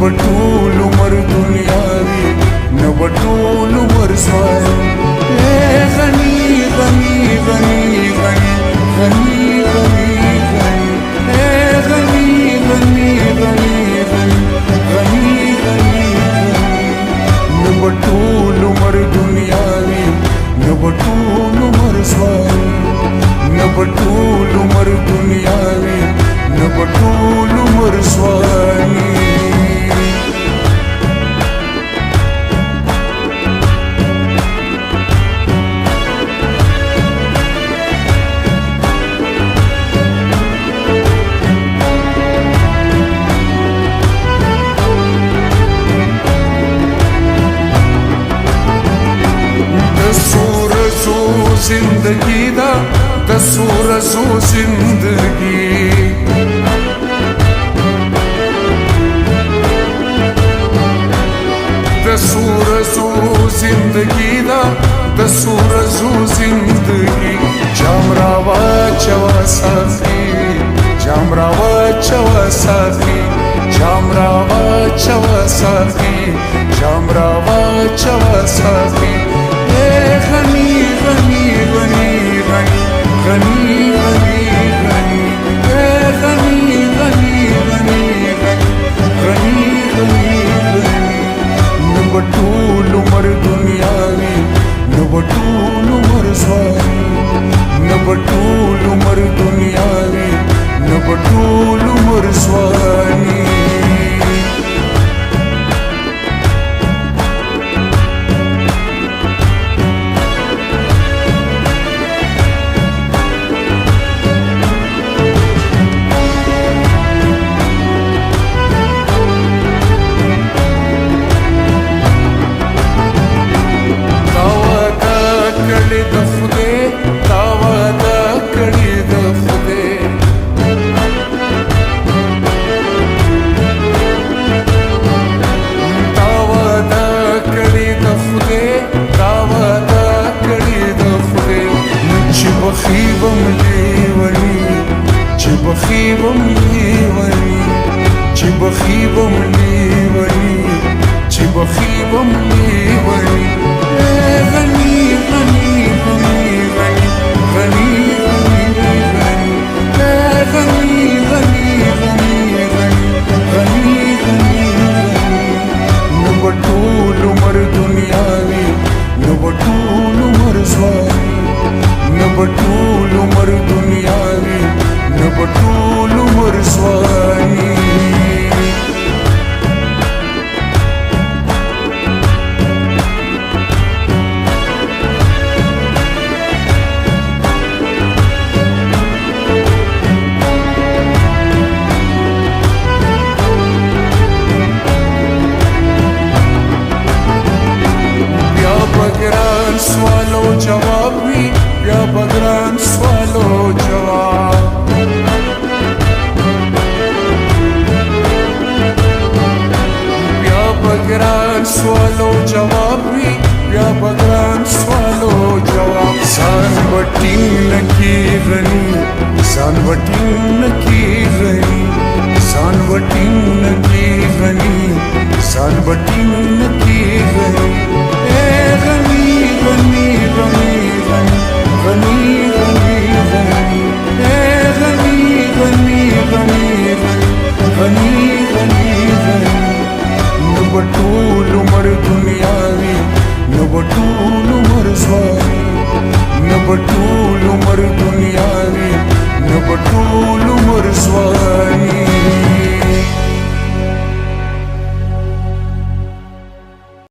بټول عمر دنیاوي نه بټول عمر سوال غني غني غني غني غني غني غني غني غني غني غني نه بټول عمر دنیاوي نه بټول عمر سوال نه بټول عمر دنیاوي نه بټول عمر سوالي زندگی دا دسور زو زندگی دسور زو زندگی دا دسور زو زندگی جام راوا چوا ساخی جام راوا چوا ساخی جام راوا چوا ساخی جام راوا چوا ساخی غني غني غني غني غني غني غني غني غني غني غني غني نبټول عمر دنیاوي نبټول عمر سوالي نبټول عمر دنیاوي نبټول عمر سوالي بخيبم ليوني چه بخيبم ليوني چه بخيبم ليوني غني غني غني غني غني غني غني غني غني غني نبټول عمر دنیاوي نبټول عمر سوالي نبټول عمر دنیاوي نبټول عمر سوالي بیا بګران سوالو جواب وي بیا بګران سوالو جواب بګران سوالو جواب وي بیا بګران سوالو جواب ځان وټینګ نکی غني ځان وټینګ نکی غني ځان وټینګ نکی غني ځان وټینګ نکی غني غني غني غني غني غني غني غني غني غني غني غني غني نبټول عمر دنیاوي نبټول عمر سوالي نبټول عمر دنیاوي نبټول عمر سوالي